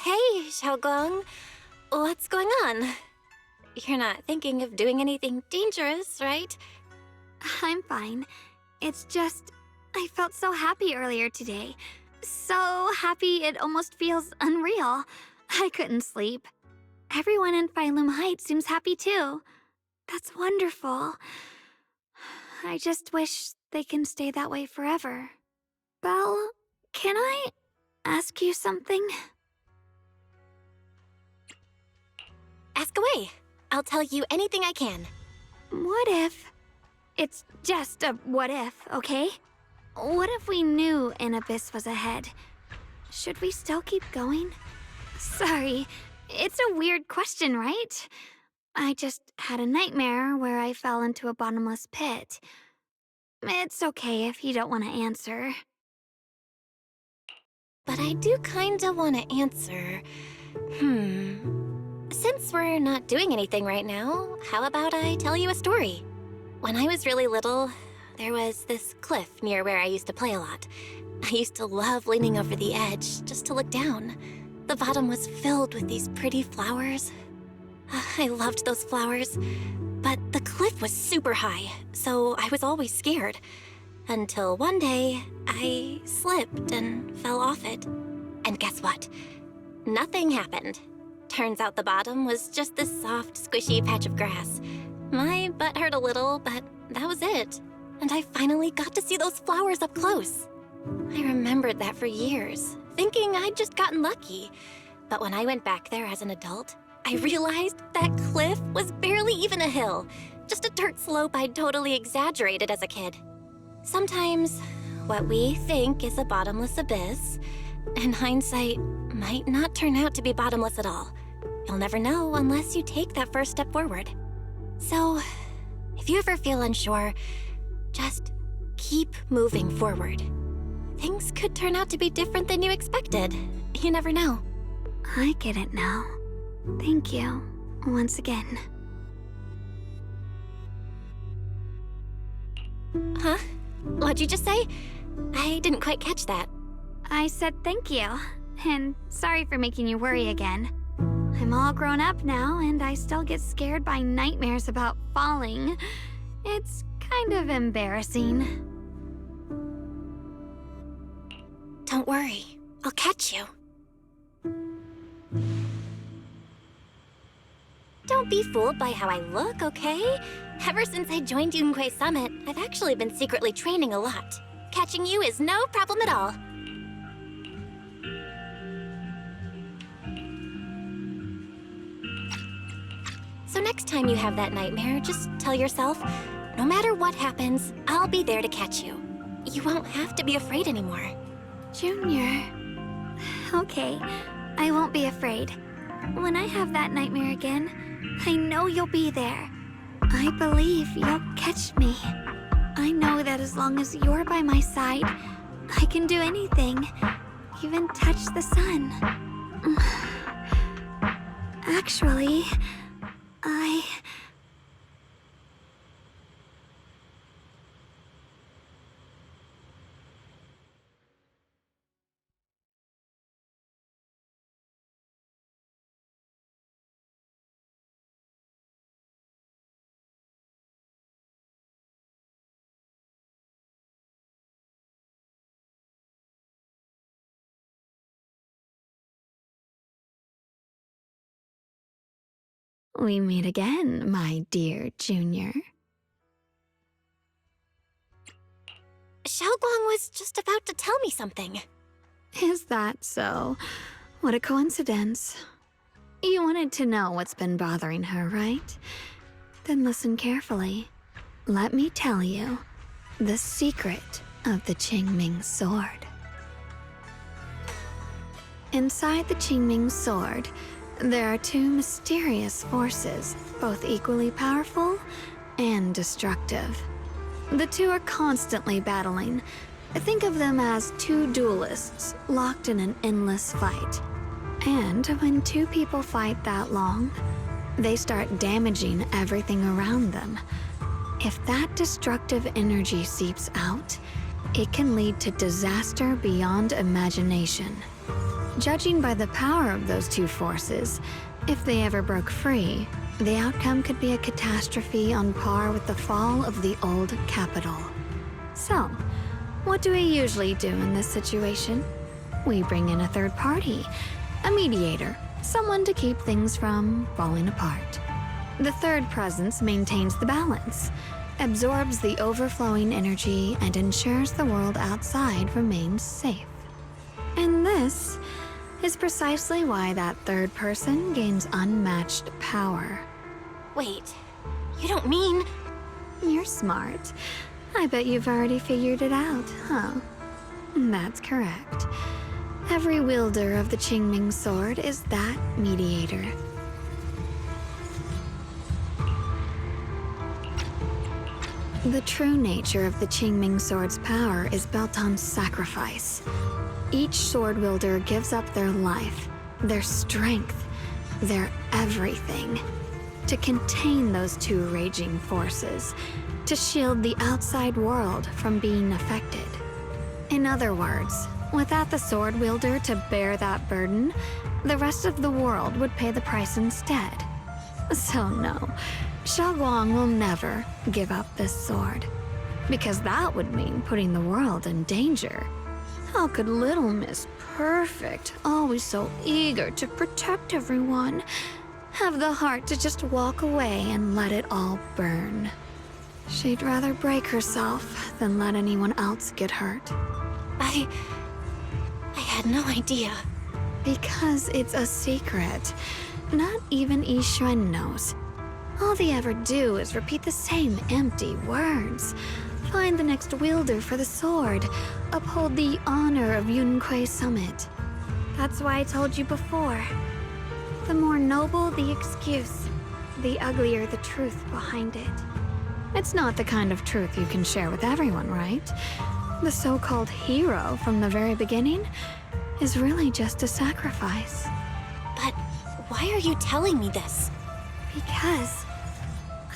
Hey, Xiaoguang. What's going on? You're not thinking of doing anything dangerous, right? I'm fine. It's just, I felt so happy earlier today. So happy it almost feels unreal. I couldn't sleep. Everyone in Phylum Heights seems happy too. That's wonderful. I just wish they can stay that way forever. Belle, can I ask you something? Ask away. I'll tell you anything I can. What if... It's just a what if, okay? What if we knew an abyss was ahead? Should we still keep going? Sorry, it's a weird question, right? I just had a nightmare where I fell into a bottomless pit. It's okay if you don't want to answer. But I do kinda want to answer. Since we're not doing anything right now, how about I tell you a story? When I was really little, there was this cliff near where I used to play a lot. I used to love leaning over the edge just to look down. The bottom was filled with these pretty flowers. I loved those flowers, but the cliff was super high, so I was always scared. Until one day, I slipped and fell off it. And guess what? Nothing happened. Turns out the bottom was just this soft, squishy patch of grass. My butt hurt a little, but that was it. And I finally got to see those flowers up close. I remembered that for years, thinking I'd just gotten lucky. But when I went back there as an adult, I realized that cliff was barely even a hill, just a dirt slope I'd totally exaggerated as a kid. Sometimes, what we think is a bottomless abyss, in hindsight, might not turn out to be bottomless at all. You'll never know unless you take that first step forward. So, if you ever feel unsure, just keep moving forward. Things could turn out to be different than you expected. You never know. I get it now. Thank you, once again. Huh? What'd you just say? I didn't quite catch that. I said thank you, and sorry for making you worry again. I'm all grown up now, and I still get scared by nightmares about falling. It's kind of embarrassing. Don't worry, I'll catch you. Don't be fooled by how I look, okay? Ever since I joined Yunhui Summit, I've actually been secretly training a lot. Catching you is no problem at all. So next time you have that nightmare, just tell yourself, no matter what happens, I'll be there to catch you. You won't have to be afraid anymore. Junior. Okay, I won't be afraid. When I have that nightmare again, I know you'll be there. I believe you'll catch me. I know that as long as you're by my side, I can do anything, even touch the sun. Actually, We meet again, my dear Junior. Xiaoguang was just about to tell me something. Is that so? What a coincidence. You wanted to know what's been bothering her, right? Then listen carefully. Let me tell you the secret of the Qingming sword. Inside the Qingming sword, there are two mysterious forces, both equally powerful and destructive. The two are constantly battling. Think of them as two duelists locked in an endless fight. And when two people fight that long, they start damaging everything around them. If that destructive energy seeps out, it can lead to disaster beyond imagination. Judging by the power of those two forces, if they ever broke free, the outcome could be a catastrophe on par with the fall of the old capital. So, what do we usually do in this situation? We bring in a third party, a mediator, someone to keep things from falling apart. The third presence maintains the balance, absorbs the overflowing energy, and ensures the world outside remains safe. And this is precisely why that third person gains unmatched power. Wait, you don't mean... You're smart. I bet you've already figured it out, huh? That's correct. Every wielder of the Qingming sword is that mediator. The true nature of the Qingming sword's power is built on sacrifice. Each sword wielder gives up their life, their strength, their everything, to contain those two raging forces, to shield the outside world from being affected. In other words, without the sword wielder to bear that burden, the rest of the world would pay the price instead. So no, Xiaoguang will never give up this sword, because that would mean putting the world in danger. How could little Miss Perfect, always so eager to protect everyone, have the heart to just walk away and let it all burn? She'd rather break herself than let anyone else get hurt. I had no idea. Because it's a secret. Not even Yixuan knows. All they ever do is repeat the same empty words. Find the next wielder for the sword. Uphold the honor of Yunque Summit. That's why I told you before. The more noble the excuse, the uglier the truth behind it. It's not the kind of truth you can share with everyone, right? The so-called hero from the very beginning is really just a sacrifice. But why are you telling me this? Because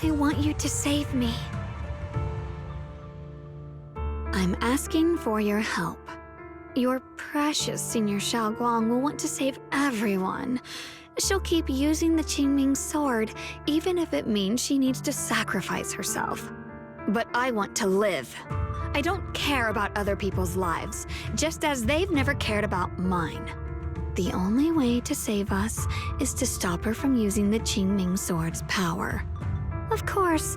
I want you to save me. I'm asking for your help. Your precious Senior Xiaoguang will want to save everyone. She'll keep using the Qingming sword, even if it means she needs to sacrifice herself. But I want to live. I don't care about other people's lives, just as they've never cared about mine. The only way to save us is to stop her from using the Qingming sword's power. Of course,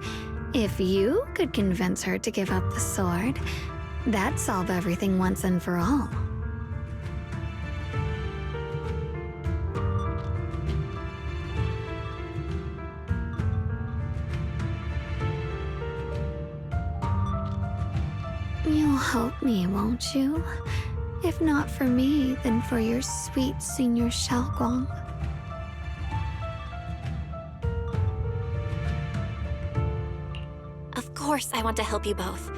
if you could convince her to give up the sword, that'd solve everything once and for all. You'll help me, won't you? If not for me, then for your sweet Senior Xiaoguang. Of course I want to help you both,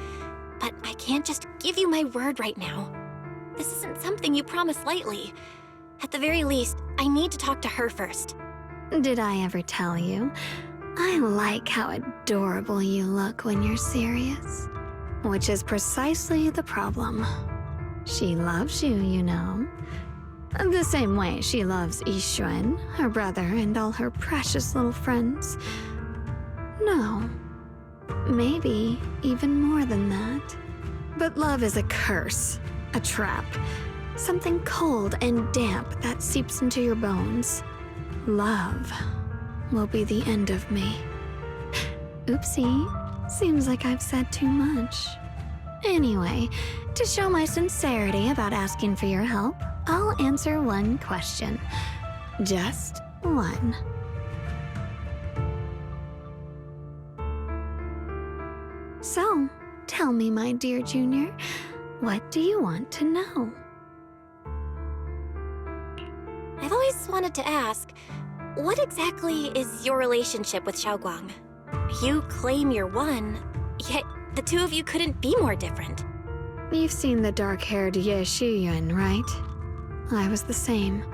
but I can't just give you my word right now. This isn't something you promise lightly. At the very least, I need to talk to her first. Did I ever tell you? I like how adorable you look when you're serious. Which is precisely the problem. She loves you, you know. The same way she loves Yixuan, her brother, and all her precious little friends. No. Maybe even more than that. But love is a curse, a trap. Something cold and damp that seeps into your bones. Love will be the end of me. Oopsie. Seems like I've said too much. Anyway, to show my sincerity about asking for your help, I'll answer one question. Just one. So, tell me, my dear Junior, what do you want to know? I've always wanted to ask, what exactly is your relationship with Xiaoguang? You claim you're one, yet the two of you couldn't be more different. You've seen the dark-haired Ye Shiyuan, right? I was the same.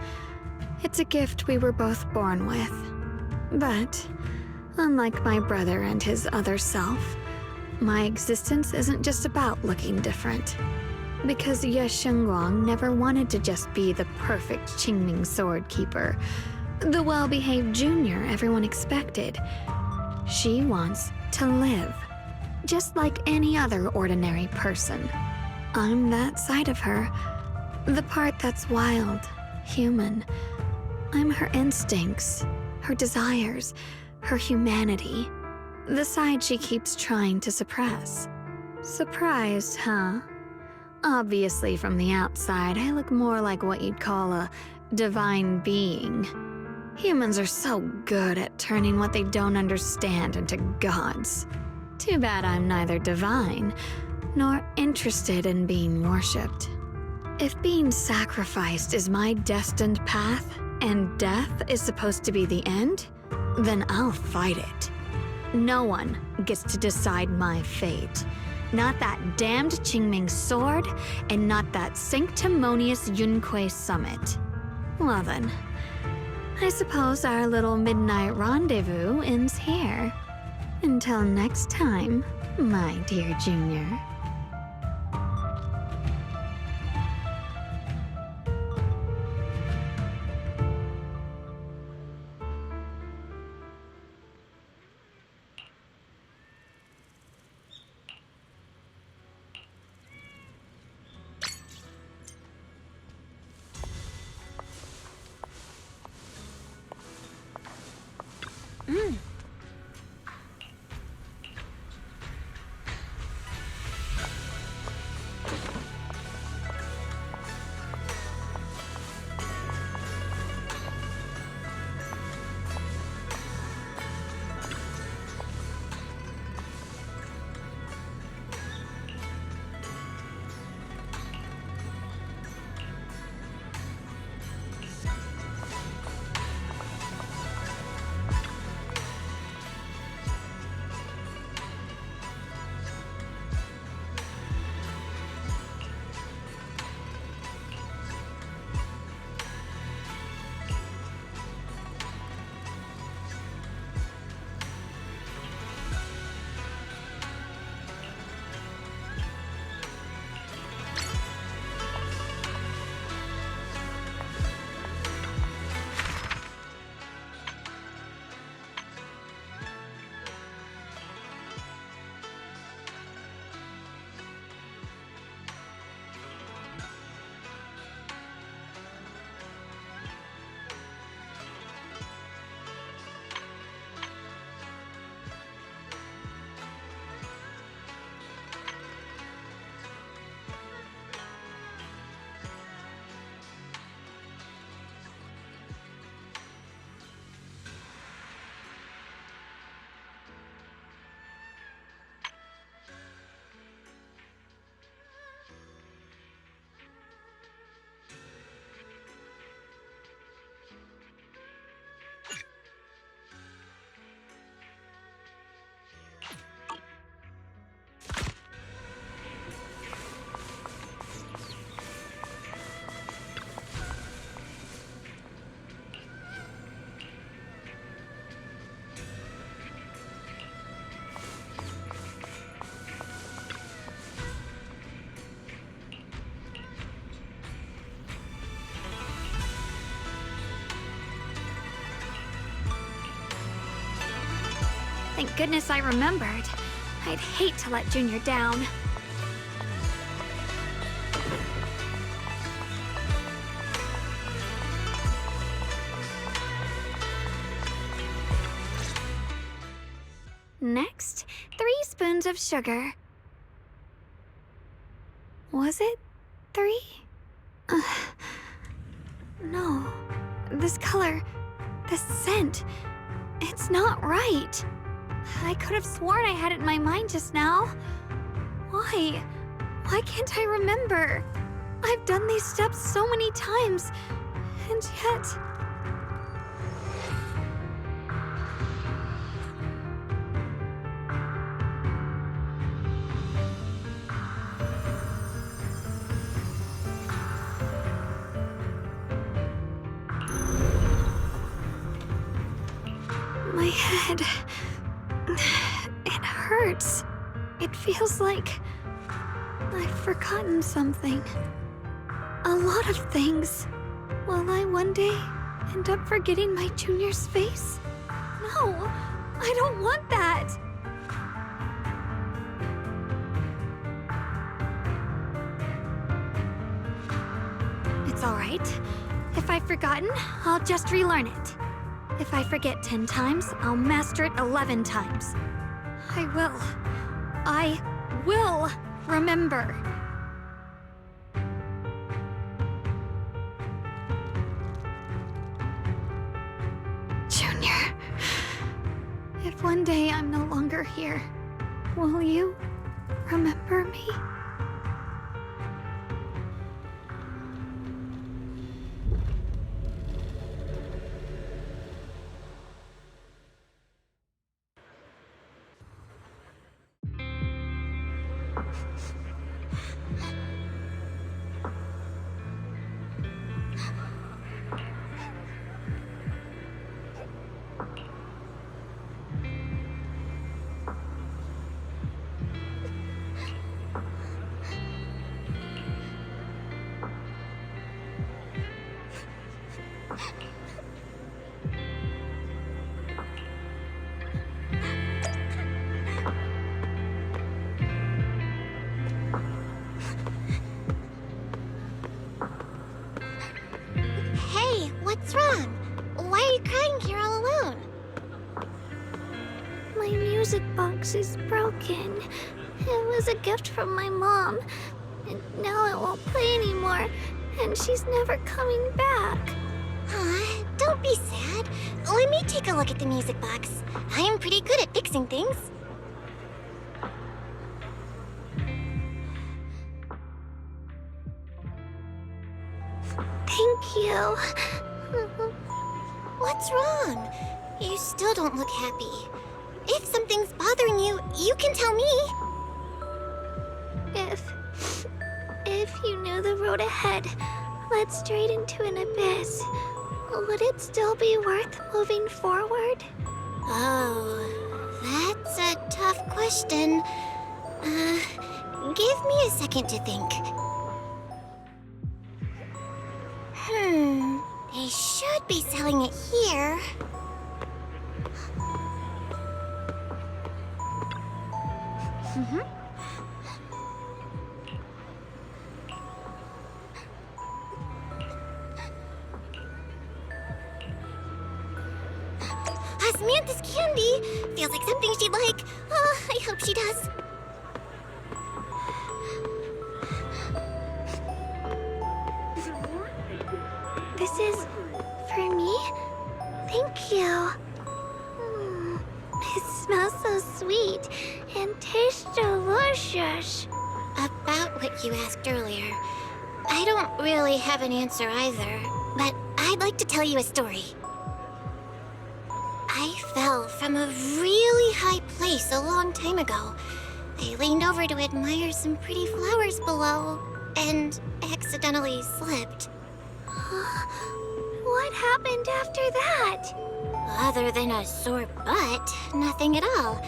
It's a gift we were both born with. But, unlike my brother and his other self, my existence isn't just about looking different. Because Ye Shengguang never wanted to just be the perfect Qingming sword keeper, the well-behaved junior everyone expected. She wants to live, just like any other ordinary person. I'm that side of her, the part that's wild, human. I'm her instincts, her desires, her humanity, the side she keeps trying to suppress. Surprised, huh? Obviously, from the outside, I look more like what you'd call a divine being. Humans are so good at turning what they don't understand into gods. Too bad I'm neither divine nor interested in being worshipped. If being sacrificed is my destined path, and death is supposed to be the end, then I'll fight it. No one gets to decide my fate. Not that damned Qingming sword, and not that sanctimonious Yunque summit. Well then, I suppose our little midnight rendezvous ends here. Until next time, my dear Junior. Thank goodness I remembered. I'd hate to let Junior down. Next, 3 spoons of sugar. Was it 3? No. This color, this scent, it's not right. I could have sworn I had it in my mind just now. Why? Why can't I remember? I've done these steps so many times, and yet... My head... it hurts. It feels like I've forgotten something. A lot of things. Will I one day end up forgetting my junior's face? No, I don't want that. It's all right. If I've forgotten, I'll just relearn it. If I forget 10 times, I'll master it 11 times. I will remember. Junior, if one day I'm no longer here, will you remember me? Hey, what's wrong? Why are you crying here all alone? My music box is broken. It was a gift from my mom. And now it won't play anymore. And she's never coming back. Aw, don't be sad. Let me take a look at the music box. I'm pretty good at fixing things. Thank you. What's wrong? You still don't look happy. If something's bothering you, you can tell me. If you knew the road ahead led straight into an abyss, would it still be worth moving forward? Oh, that's a tough question. Give me a second to think. They should be selling it here. Samantha's candy! Feels like something she'd like. Oh, I hope she does. This is for me? Thank you. It smells so sweet and tastes delicious. About what you asked earlier, I don't really have an answer either, but I'd like to tell you a story. I fell from a really high place a long time ago. I leaned over to admire some pretty flowers below, and accidentally slipped. What happened after that? Other than a sore butt, nothing at all.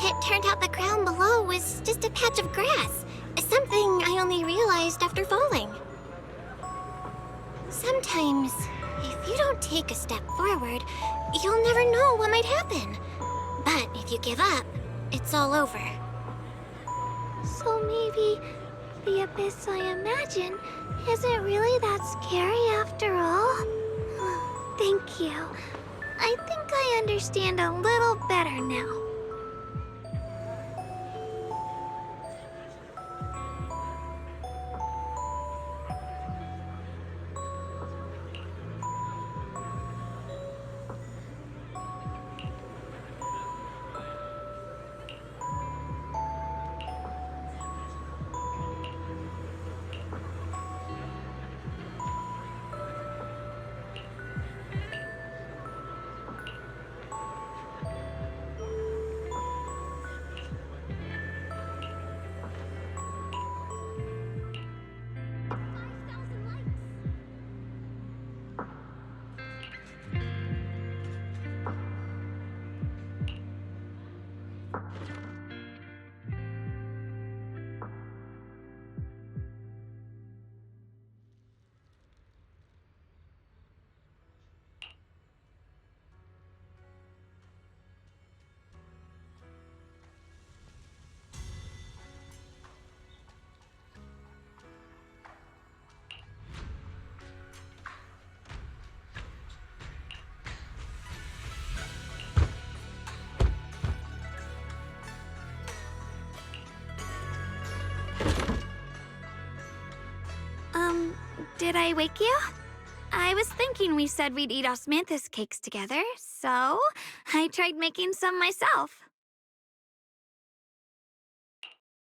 It turned out the ground below was just a patch of grass, something I only realized after falling. Sometimes, if you don't take a step forward, you'll never know what might happen. But if you give up, it's all over. So maybe the abyss I imagine isn't really that scary after all? Thank you. I think I understand a little better now. I wake you? I was thinking we said we'd eat osmanthus cakes together, so I tried making some myself.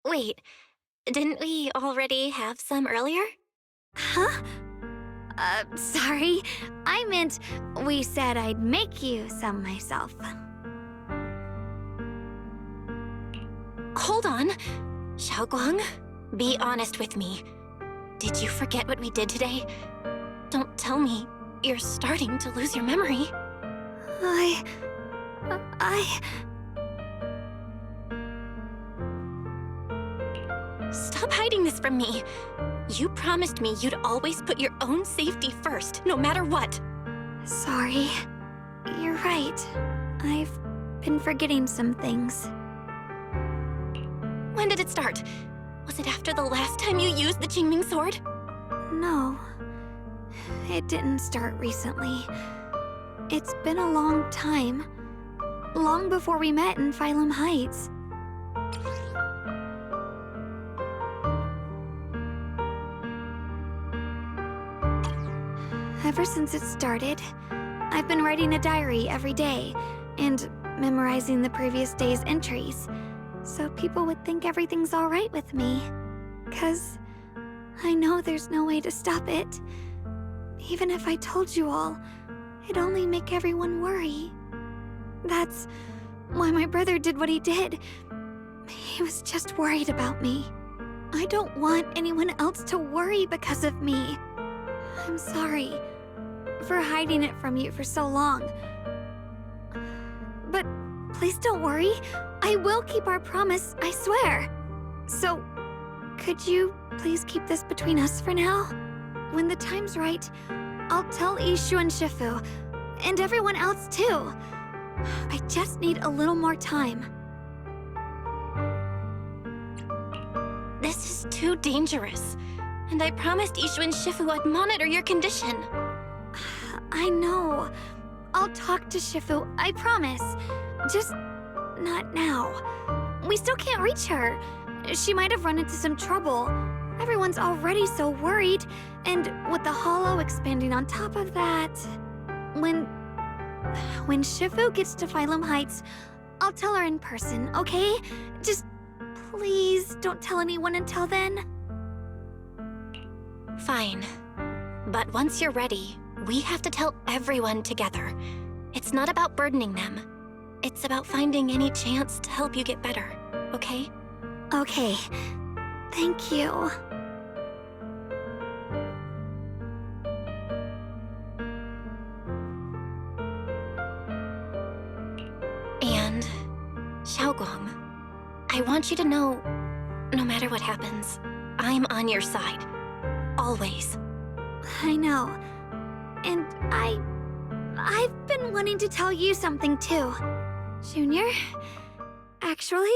Wait, didn't we already have some earlier? Huh? Sorry. I meant we said I'd make you some myself. Hold on. Xiaoguang, be honest with me. Did you forget what we did today? Don't tell me you're starting to lose your memory. I... Stop hiding this from me. You promised me you'd always put your own safety first, no matter what. Sorry. You're right. I've been forgetting some things. When did it start? Was it after the last time you used the Qingming sword? No. It didn't start recently. It's been a long time. Long before we met in Phylum Heights. Ever since it started, I've been writing a diary every day and memorizing the previous day's entries, so people would think everything's all right with me. 'Cause I know there's no way to stop it. Even if I told you all, it'd only make everyone worry. That's why my brother did what he did. He was just worried about me. I don't want anyone else to worry because of me. I'm sorry for hiding it from you for so long. But please don't worry. I will keep our promise, I swear. So, could you please keep this between us for now? When the time's right, I'll tell Ishu and Shifu, and everyone else too. I just need a little more time. This is too dangerous. And I promised Ishu and Shifu I'd monitor your condition. I know. I'll talk to Shifu, I promise. Just not now. We still can't reach her. She might have run into some trouble. Everyone's already so worried, and with the hollow expanding on top of that... When Shifu gets to Phylum Heights, I'll tell her in person, okay? Just please don't tell anyone until then. Fine. But once you're ready, we have to tell everyone together. It's not about burdening them. It's about finding any chance to help you get better, okay? Okay. Thank you. And, Xiaoguang, I want you to know, no matter what happens, I'm on your side. Always. I know. And I've been wanting to tell you something too. Junior, actually,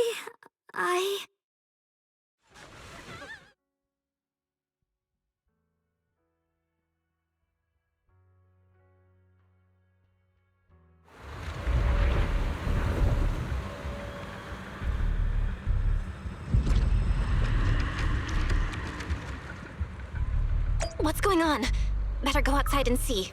What's going on? Better go outside and see.